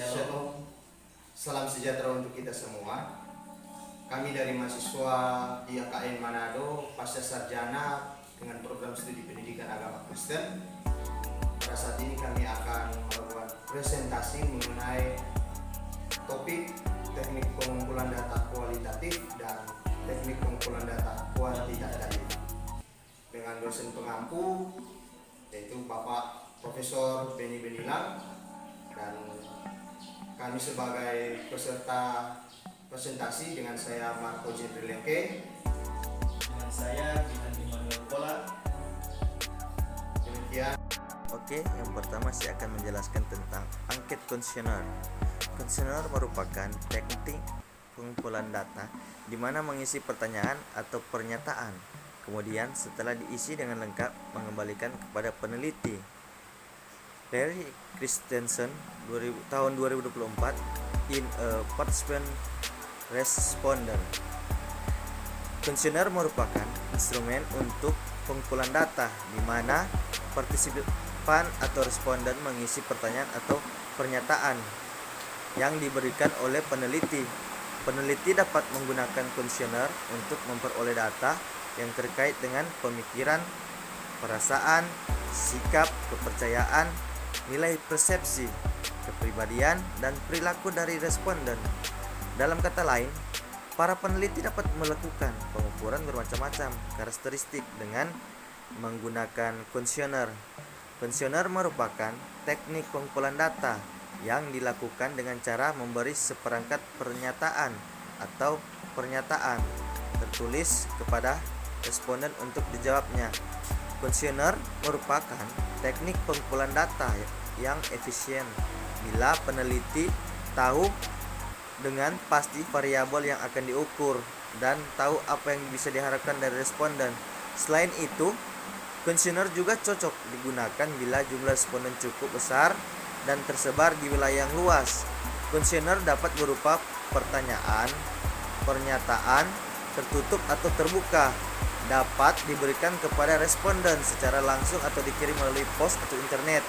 Shalom, salam sejahtera untuk kita semua. Kami dari mahasiswa di AKN Manado, pasca sarjana dengan program studi pendidikan agama Kristen. Pada saat ini kami akan melakukan presentasi mengenai topik teknik pengumpulan data kualitatif dan teknik pengumpulan data kuantitatif dengan dosen pengampu yaitu Bapak Profesor Beni Benilang, dan kami sebagai peserta presentasi dengan saya Marco Jendrilengke, dengan saya Binan Immanuel Kola. demikian. Oke, yang pertama saya akan menjelaskan tentang angket kuesioner. Kuesioner merupakan teknik pengumpulan data di mana mengisi pertanyaan atau pernyataan. Kemudian setelah diisi dengan lengkap mengembalikan kepada peneliti. Larry Christensen tahun 2024 in a participant responder. Kuesioner merupakan instrumen untuk pengumpulan data di mana partisipan atau responden mengisi pertanyaan atau pernyataan yang diberikan oleh peneliti. Peneliti dapat menggunakan kuesioner untuk memperoleh data yang terkait dengan pemikiran, perasaan, sikap, kepercayaan, nilai persepsi, kepribadian, dan perilaku dari responden. Dalam kata lain, para peneliti dapat melakukan pengukuran bermacam-macam karakteristik dengan menggunakan kuesioner. Kuesioner merupakan teknik pengumpulan data yang dilakukan dengan cara memberi seperangkat pernyataan atau pernyataan tertulis kepada responden untuk dijawabnya. Kuesioner merupakan teknik pengumpulan data yang efisien bila peneliti tahu dengan pasti variabel yang akan diukur dan tahu apa yang bisa diharapkan dari responden. Selain itu, kuesioner juga cocok digunakan bila jumlah responden cukup besar dan tersebar di wilayah yang luas. Kuesioner dapat berupa pertanyaan, pernyataan, tertutup atau terbuka, dapat diberikan kepada responden secara langsung atau dikirim melalui pos atau internet.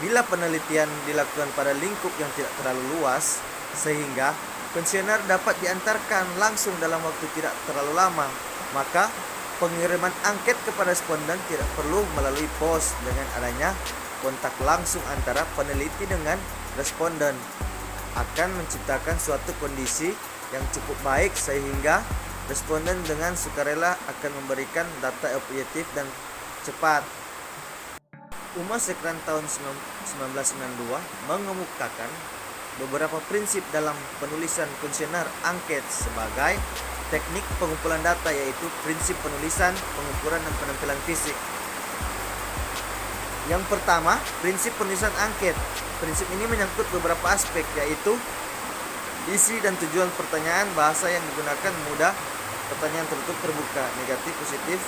Bila penelitian dilakukan pada lingkup yang tidak terlalu luas, sehingga kuesioner dapat diantarkan langsung dalam waktu tidak terlalu lama, maka pengiriman angket kepada responden tidak perlu melalui pos. Dengan adanya kontak langsung antara peneliti dengan responden akan menciptakan suatu kondisi yang cukup baik sehingga responden dengan sukarela akan memberikan data objektif dan cepat. UMA Sekran tahun 1992 mengemukakan beberapa prinsip dalam penulisan kuesioner angket sebagai teknik pengumpulan data, yaitu prinsip penulisan, pengukuran, dan penampilan fisik. Yang pertama, prinsip penulisan angket. Prinsip ini menyangkut beberapa aspek, yaitu isi dan tujuan pertanyaan, bahasa yang digunakan mudah, pertanyaan tertutup terbuka, negatif positif,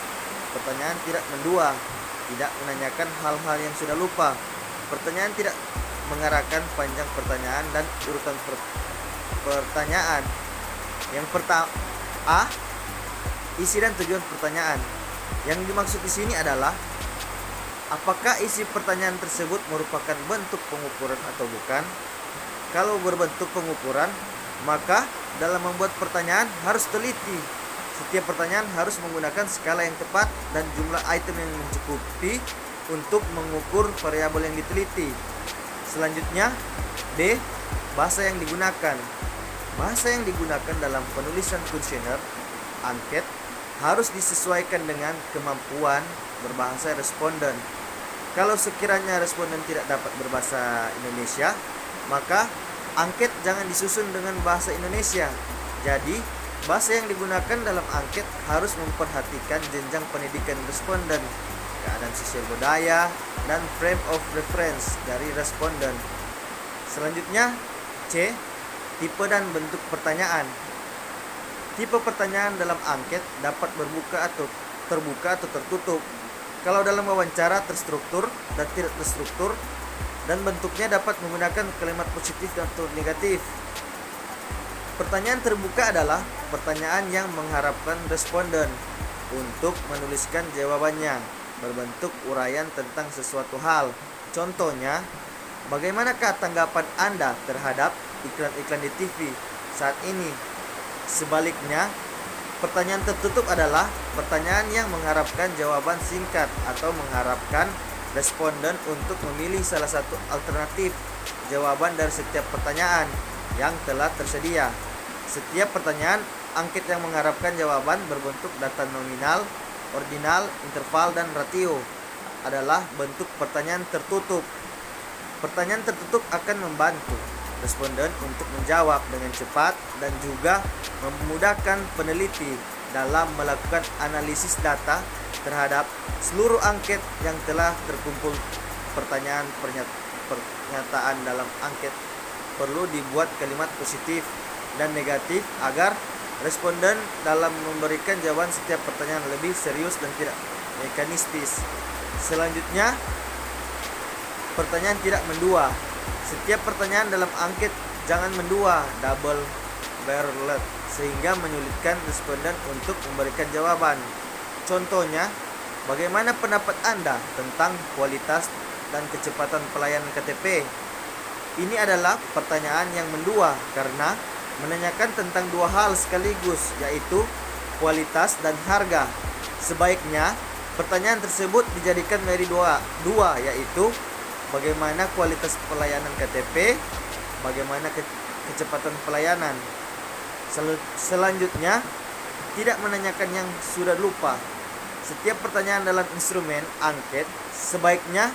pertanyaan tidak mendua, tidak menanyakan hal-hal yang sudah lupa, pertanyaan tidak mengarahkan panjang pertanyaan, dan urutan pertanyaan. Yang pertama, A. Isi dan tujuan pertanyaan. Yang dimaksud di sini adalah apakah isi pertanyaan tersebut merupakan bentuk pengukuran atau bukan. Kalau berbentuk pengukuran, maka dalam membuat pertanyaan harus teliti. Setiap pertanyaan harus menggunakan skala yang tepat dan jumlah item yang mencukupi untuk mengukur variabel yang diteliti. Selanjutnya, D. Bahasa yang digunakan. Bahasa yang digunakan dalam penulisan kuesioner angket harus disesuaikan dengan kemampuan berbahasa responden. Kalau sekiranya responden tidak dapat berbahasa Indonesia, maka angket jangan disusun dengan bahasa Indonesia. Jadi, bahasa yang digunakan dalam angket harus memperhatikan jenjang pendidikan responden, keadaan sosial budaya, dan frame of reference dari responden. Selanjutnya, C. Tipe dan bentuk pertanyaan. Tipe pertanyaan dalam angket dapat terbuka atau tertutup. Kalau dalam wawancara terstruktur dan tidak terstruktur, dan bentuknya dapat menggunakan kalimat positif atau negatif. Pertanyaan terbuka adalah pertanyaan yang mengharapkan responden untuk menuliskan jawabannya berbentuk uraian tentang sesuatu hal. Contohnya, Bagaimanakah tanggapan Anda terhadap iklan-iklan di TV saat ini? Sebaliknya, pertanyaan tertutup adalah pertanyaan yang mengharapkan jawaban singkat atau mengharapkan responden untuk memilih salah satu alternatif jawaban dari setiap pertanyaan yang telah tersedia. Setiap pertanyaan angket yang mengharapkan jawaban berbentuk data nominal, ordinal, interval, dan ratio adalah bentuk pertanyaan tertutup. Pertanyaan tertutup akan membantu responden untuk menjawab dengan cepat dan juga memudahkan peneliti dalam melakukan analisis data terhadap seluruh angket yang telah terkumpul. Pernyataan dalam angket perlu dibuat kalimat positif dan negatif agar responden dalam memberikan jawaban setiap pertanyaan lebih serius dan tidak mekanistis. Selanjutnya, pertanyaan tidak mendua. Setiap pertanyaan dalam angket jangan mendua, double barreled, sehingga menyulitkan responden untuk memberikan jawaban. Contohnya, bagaimana pendapat Anda tentang kualitas dan kecepatan pelayanan KTP? Ini adalah pertanyaan yang mendua karena menanyakan tentang dua hal sekaligus, yaitu kualitas dan harga. Sebaiknya pertanyaan tersebut dijadikan menjadi dua, yaitu bagaimana kualitas pelayanan KTP, bagaimana kecepatan pelayanan. Selanjutnya, tidak menanyakan yang sudah lupa. Setiap pertanyaan dalam instrumen angket sebaiknya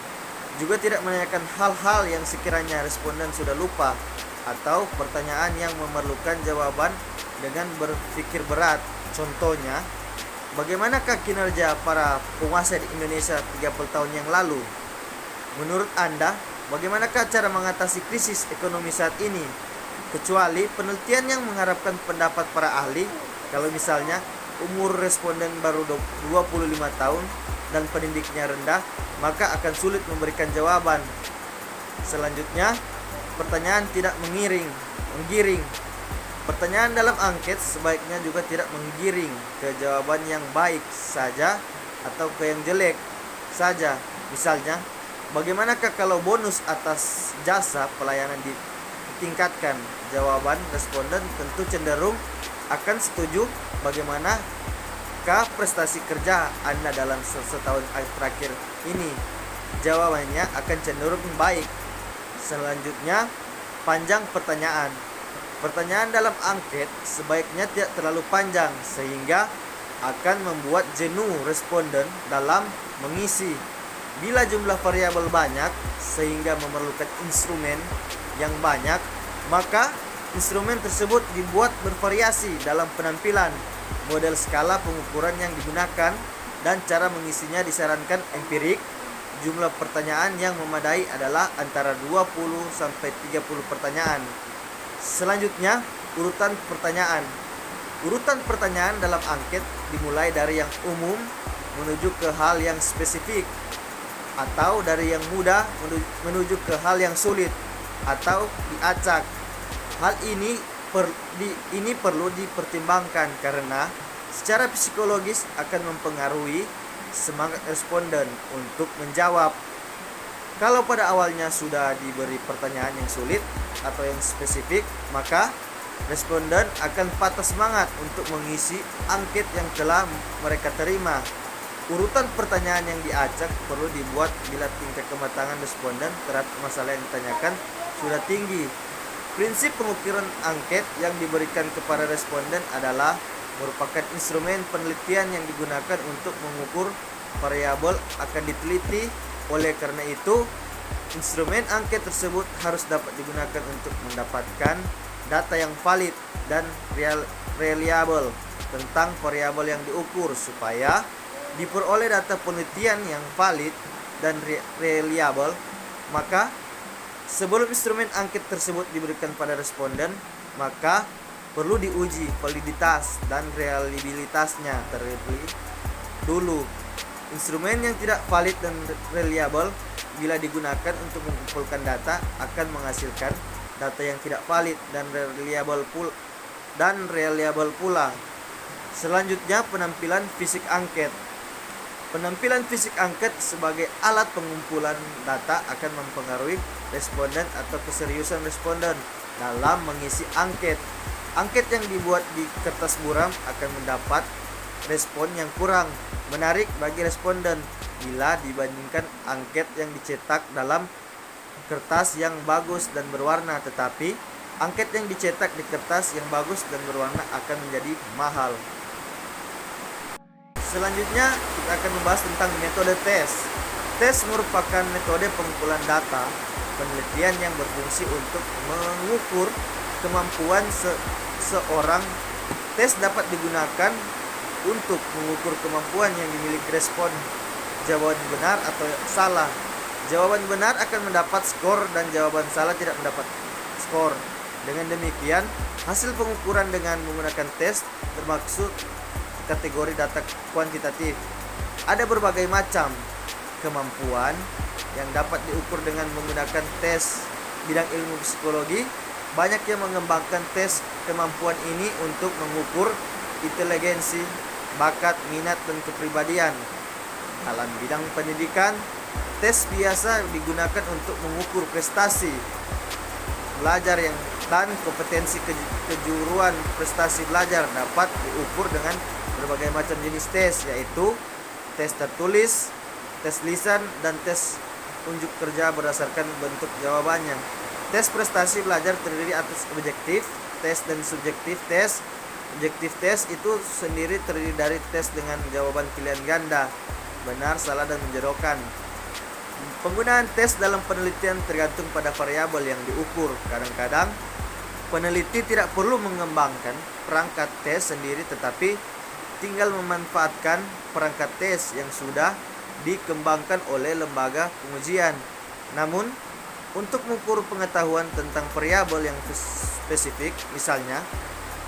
juga tidak menanyakan hal-hal yang sekiranya responden sudah lupa atau pertanyaan yang memerlukan jawaban dengan berpikir berat. Contohnya, bagaimanakah kinerja para penguasa di Indonesia 30 tahun yang lalu? Menurut Anda, bagaimanakah cara mengatasi krisis ekonomi saat ini? Kecuali penelitian yang mengharapkan pendapat para ahli, kalau misalnya umur responden baru 25 tahun dan pendidiknya rendah, maka akan sulit memberikan jawaban. Selanjutnya, pertanyaan tidak menggiring. Pertanyaan dalam angket sebaiknya juga tidak menggiring ke jawaban yang baik saja atau ke yang jelek saja. Misalnya, bagaimanakah kalau bonus atas jasa pelayanan ditingkatkan? Jawaban responden tentu cenderung akan setuju. Bagaimanakah prestasi kerja Anda dalam setahun terakhir ini? Jawabannya akan cenderung baik. Selanjutnya, panjang pertanyaan. Pertanyaan dalam angket sebaiknya tidak terlalu panjang sehingga akan membuat jenuh responden dalam mengisi. Bila jumlah variabel banyak sehingga memerlukan instrumen yang banyak, maka instrumen tersebut dibuat bervariasi dalam penampilan, model skala pengukuran yang digunakan, dan cara mengisinya disarankan empirik. Jumlah pertanyaan yang memadai adalah antara 20 sampai 30 pertanyaan. Selanjutnya, urutan pertanyaan. Urutan pertanyaan dalam angket dimulai dari yang umum menuju ke hal yang spesifik, atau dari yang mudah menuju ke hal yang sulit, atau diacak. Hal ini perlu dipertimbangkan karena secara psikologis akan mempengaruhi semangat responden untuk menjawab. Kalau pada awalnya sudah diberi pertanyaan yang sulit atau yang spesifik, maka responden akan patah semangat untuk mengisi angket yang telah mereka terima. Urutan pertanyaan yang diacak perlu dibuat bila tingkat kematangan responden terhadap masalah yang ditanyakan sudah tinggi. Prinsip pengukuran angket yang diberikan kepada responden adalah merupakan instrumen penelitian yang digunakan untuk mengukur variabel akan diteliti. Oleh karena itu, instrumen angket tersebut harus dapat digunakan untuk mendapatkan data yang valid dan reliable tentang variabel yang diukur. Supaya diperoleh data penelitian yang valid dan reliable, maka sebelum instrumen angket tersebut diberikan pada responden, maka perlu diuji validitas dan reliabilitasnya terlebih dulu. Instrumen yang tidak valid dan reliable bila digunakan untuk mengumpulkan data akan menghasilkan data yang tidak valid dan reliable pula. Selanjutnya, penampilan fisik angket. Penampilan fisik angket sebagai alat pengumpulan data akan mempengaruhi responden atau keseriusan responden dalam mengisi angket. Angket yang dibuat di kertas buram akan mendapat respon yang kurang menarik bagi responden bila dibandingkan angket yang dicetak dalam kertas yang bagus dan berwarna, tetapi angket yang dicetak di kertas yang bagus dan berwarna akan menjadi mahal. Selanjutnya kita akan membahas tentang metode tes. Tes merupakan metode pengumpulan data penelitian yang berfungsi untuk mengukur kemampuan seorang. Tes dapat digunakan untuk mengukur kemampuan yang dimiliki respon jawaban benar atau salah. Jawaban benar akan mendapat skor dan jawaban salah tidak mendapat skor. Dengan demikian, hasil pengukuran dengan menggunakan tes termasuk kategori data kuantitatif. Ada berbagai macam kemampuan yang dapat diukur dengan menggunakan tes. Bidang ilmu psikologi banyak yang mengembangkan tes kemampuan ini untuk mengukur inteligensi, bakat, minat, dan kepribadian. Dalam bidang pendidikan, tes biasa digunakan untuk mengukur prestasi belajar dan kompetensi kejuruan. Prestasi belajar dapat diukur dengan berbagai macam jenis tes, yaitu tes tertulis, tes lisan, dan tes unjuk kerja berdasarkan bentuk jawabannya. Tes prestasi belajar terdiri atas objektif tes dan subjektif tes. Objektif tes itu sendiri terdiri dari tes dengan jawaban pilihan ganda, benar, salah, dan menjerokan. Penggunaan tes dalam penelitian tergantung pada variabel yang diukur. Kadang-kadang peneliti tidak perlu mengembangkan perangkat tes sendiri, tetapi tinggal memanfaatkan perangkat tes yang sudah dikembangkan oleh lembaga pengujian. Namun, untuk mengukur pengetahuan tentang variabel yang spesifik, misalnya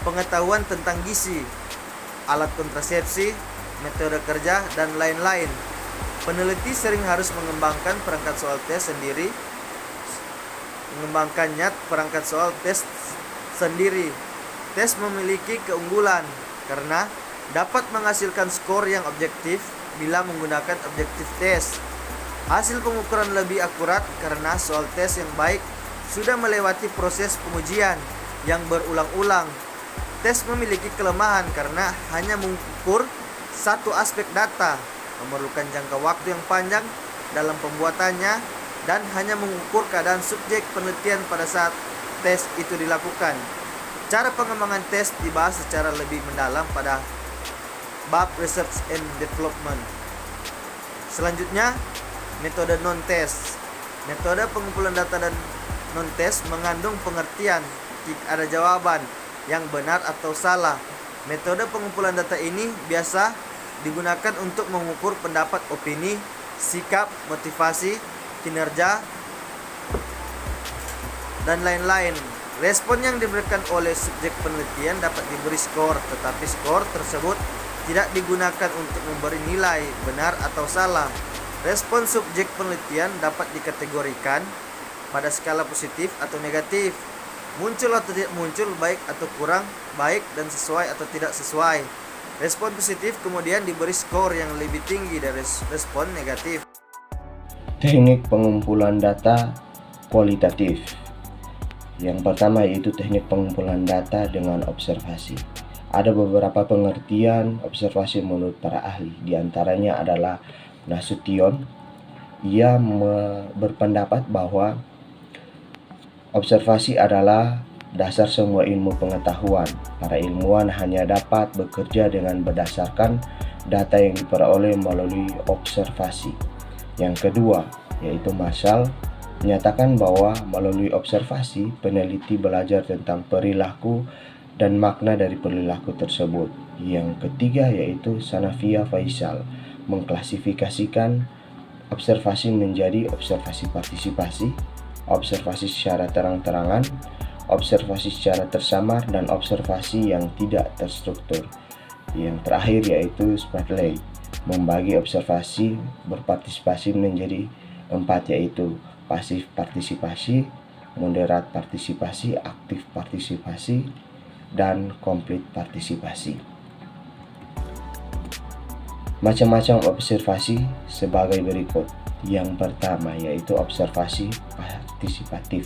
pengetahuan tentang gizi, alat kontrasepsi, metode kerja, dan lain-lain, peneliti sering harus mengembangkan perangkat soal tes sendiri. Tes memiliki keunggulan karena dapat menghasilkan skor yang objektif bila menggunakan objektif tes. Hasil pengukuran lebih akurat karena soal tes yang baik sudah melewati proses pengujian yang berulang-ulang. Tes memiliki kelemahan karena hanya mengukur satu aspek data, memerlukan jangka waktu yang panjang dalam pembuatannya, dan hanya mengukur keadaan subjek penelitian pada saat tes itu dilakukan. Cara pengembangan tes dibahas secara lebih mendalam pada bab Research and Development. Selanjutnya, metode non-test. Metode pengumpulan data dan non-test mengandung pengertian jika ada jawaban yang benar atau salah. Metode pengumpulan data ini biasa digunakan untuk mengukur pendapat, opini, sikap, motivasi, kinerja, dan lain-lain. Respon yang diberikan oleh subjek penelitian dapat diberi skor, tetapi skor tersebut tidak digunakan untuk memberi nilai benar atau salah. Respon subjek penelitian dapat dikategorikan pada skala positif atau negatif, muncul atau tidak muncul, baik atau kurang baik, dan sesuai atau tidak sesuai. Respon positif kemudian diberi skor yang lebih tinggi dari respon negatif. Teknik pengumpulan data kualitatif. Yang pertama yaitu teknik pengumpulan data dengan observasi. Ada beberapa pengertian observasi menurut para ahli. Di antaranya adalah Nasution. Ia berpendapat bahwa observasi adalah dasar semua ilmu pengetahuan. Para ilmuwan hanya dapat bekerja dengan berdasarkan data yang diperoleh melalui observasi. Yang kedua, yaitu Marshall, menyatakan bahwa melalui observasi, peneliti belajar tentang perilaku dan makna dari perilaku tersebut. Yang ketiga, yaitu Sanavia Faisal, mengklasifikasikan observasi menjadi observasi partisipasi, observasi secara terang-terangan, observasi secara tersamar, dan observasi yang tidak terstruktur. Yang terakhir yaitu Spradley, membagi observasi berpartisipasi menjadi 4, yaitu pasif partisipasi, moderat partisipasi, aktif partisipasi, dan komplit partisipasi. Macam-macam observasi sebagai berikut. Yang pertama yaitu observasi partisipatif.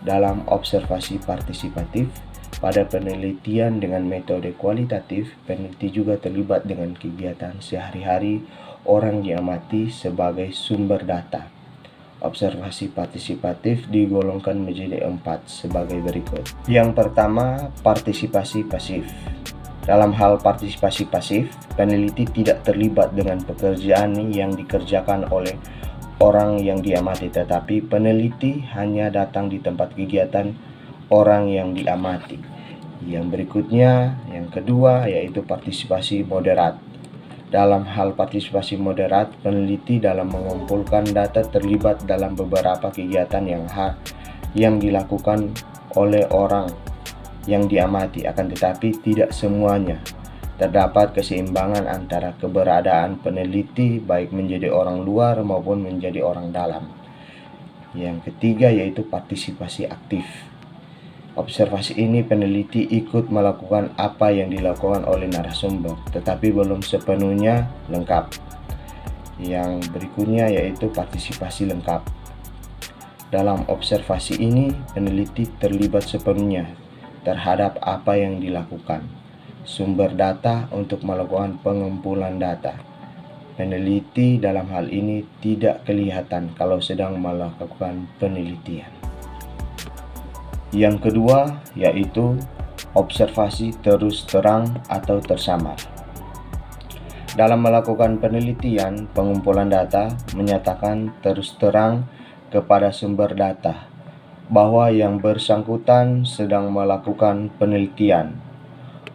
Dalam observasi partisipatif, pada penelitian dengan metode kualitatif, peneliti juga terlibat dengan kegiatan sehari-hari orang diamati sebagai sumber data. Observasi partisipatif digolongkan menjadi 4 sebagai berikut. Yang pertama, partisipasi pasif. Dalam hal partisipasi pasif, peneliti tidak terlibat dengan pekerjaan yang dikerjakan oleh orang yang diamati, tetapi peneliti hanya datang di tempat kegiatan orang yang diamati. Yang berikutnya, yang kedua, yaitu partisipasi moderat. Dalam hal partisipasi moderat, peneliti dalam mengumpulkan data terlibat dalam beberapa kegiatan yang dilakukan oleh orang yang diamati, akan tetapi tidak semuanya. Terdapat keseimbangan antara keberadaan peneliti baik menjadi orang luar maupun menjadi orang dalam. Yang ketiga yaitu partisipasi aktif. Observasi ini peneliti ikut melakukan apa yang dilakukan oleh narasumber, tetapi belum sepenuhnya lengkap. Yang berikutnya yaitu partisipasi lengkap. Dalam observasi ini, peneliti terlibat sepenuhnya terhadap apa yang dilakukan. Sumber data untuk melakukan pengumpulan data. Peneliti dalam hal ini tidak kelihatan kalau sedang melakukan penelitian. Yang kedua yaitu observasi terus terang atau tersamar. Dalam melakukan penelitian, pengumpulan data menyatakan terus terang kepada sumber data bahwa yang bersangkutan sedang melakukan penelitian.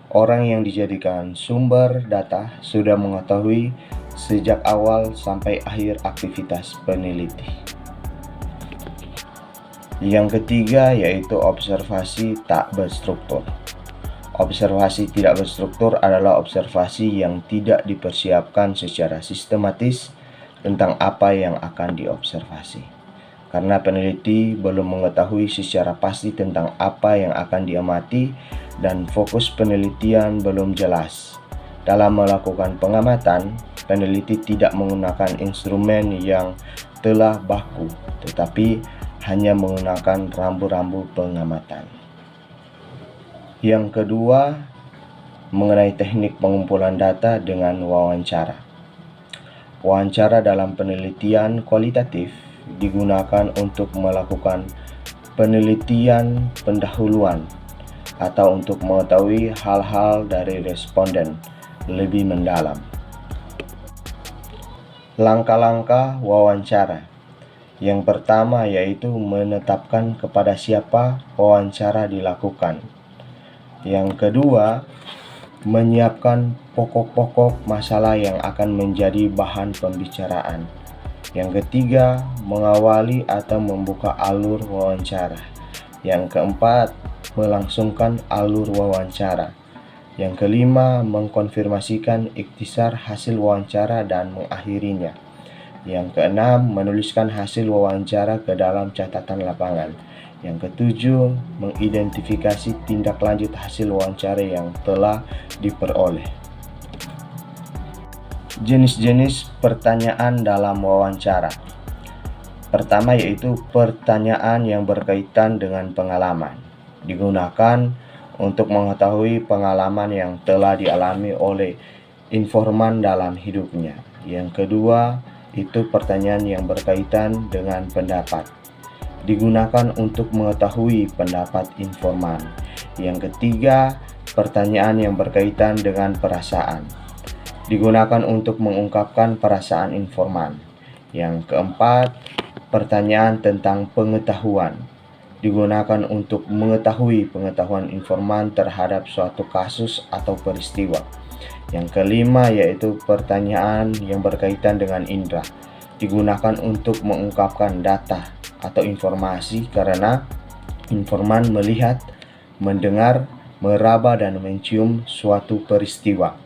Orang yang dijadikan sumber data sudah mengetahui sejak awal sampai akhir aktivitas peneliti. Yang ketiga yaitu observasi tak berstruktur. Observasi tidak berstruktur adalah observasi yang tidak dipersiapkan secara sistematis tentang apa yang akan diobservasi. Karena peneliti belum mengetahui secara pasti tentang apa yang akan diamati dan fokus penelitian belum jelas. Dalam melakukan pengamatan, peneliti tidak menggunakan instrumen yang telah baku, tetapi hanya menggunakan rambu-rambu pengamatan. Yang kedua, mengenai teknik pengumpulan data dengan wawancara. Wawancara dalam penelitian kualitatif digunakan untuk melakukan penelitian pendahuluan atau untuk mengetahui hal-hal dari responden lebih mendalam. Langkah-langkah wawancara. Yang pertama yaitu menetapkan kepada siapa wawancara dilakukan. Yang kedua, menyiapkan pokok-pokok masalah yang akan menjadi bahan pembicaraan. Yang ketiga, mengawali atau membuka alur wawancara. Yang keempat, melangsungkan alur wawancara. Yang kelima, mengkonfirmasikan ikhtisar hasil wawancara dan mengakhirinya. Yang keenam, menuliskan hasil wawancara ke dalam catatan lapangan. Yang ketujuh, mengidentifikasi tindak lanjut hasil wawancara yang telah diperoleh. Jenis-jenis pertanyaan dalam wawancara. Pertama yaitu pertanyaan yang berkaitan dengan pengalaman. Digunakan untuk mengetahui pengalaman yang telah dialami oleh informan dalam hidupnya. Yang kedua, itu pertanyaan yang berkaitan dengan pendapat. Digunakan untuk mengetahui pendapat informan. Yang ketiga, pertanyaan yang berkaitan dengan perasaan. Digunakan untuk mengungkapkan perasaan informan. Yang keempat, pertanyaan tentang pengetahuan. Digunakan untuk mengetahui pengetahuan informan terhadap suatu kasus atau peristiwa. Yang kelima yaitu pertanyaan yang berkaitan dengan indera. Digunakan untuk mengungkapkan data atau informasi karena informan melihat, mendengar, meraba dan mencium suatu peristiwa.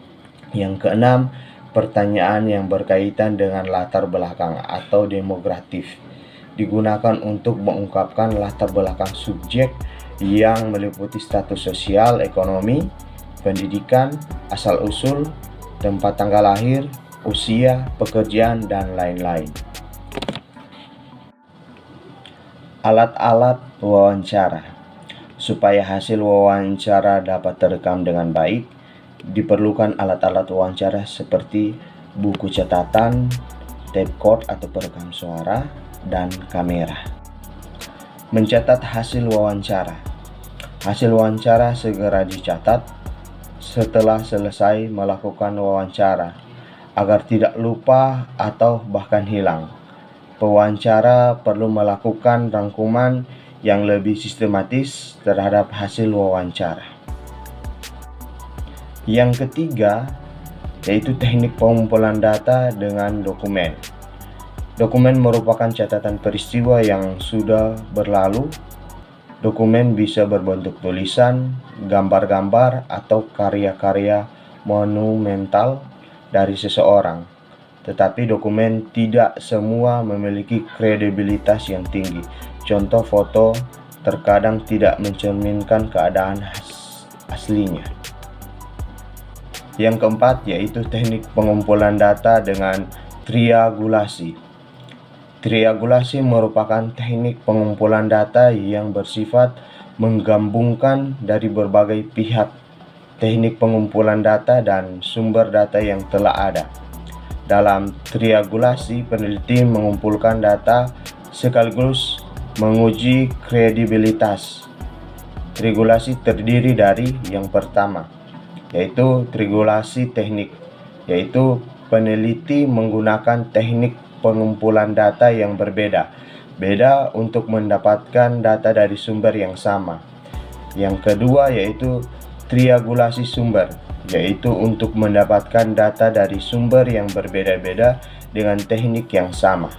Yang keenam, pertanyaan yang berkaitan dengan latar belakang atau demografis. Digunakan untuk mengungkapkan latar belakang subjek yang meliputi status sosial, ekonomi, pendidikan, asal-usul, tempat tanggal lahir, usia, pekerjaan, dan lain-lain. Alat-alat wawancara. Supaya hasil wawancara dapat terekam dengan baik, diperlukan alat-alat wawancara seperti buku catatan, tape cord atau perekam suara, dan kamera. Mencatat hasil wawancara. Hasil wawancara segera dicatat setelah selesai melakukan wawancara, agar tidak lupa atau bahkan hilang. Pewawancara perlu melakukan rangkuman yang lebih sistematis terhadap hasil wawancara. Yang ketiga, yaitu teknik pengumpulan data dengan dokumen. Dokumen merupakan catatan peristiwa yang sudah berlalu. Dokumen bisa berbentuk tulisan, gambar-gambar, atau karya-karya monumental dari seseorang. Tetapi dokumen tidak semua memiliki kredibilitas yang tinggi. Contoh foto terkadang tidak mencerminkan keadaan aslinya. Yang keempat yaitu teknik pengumpulan data dengan triangulasi. Triangulasi merupakan teknik pengumpulan data yang bersifat menggabungkan dari berbagai pihak teknik pengumpulan data dan sumber data yang telah ada. Dalam triangulasi, peneliti mengumpulkan data sekaligus menguji kredibilitas. Triangulasi terdiri dari yang pertama, yaitu triangulasi teknik, yaitu peneliti menggunakan teknik pengumpulan data yang berbeda untuk mendapatkan data dari sumber yang sama. Yang kedua yaitu triangulasi sumber, yaitu untuk mendapatkan data dari sumber yang berbeda-beda dengan teknik yang sama.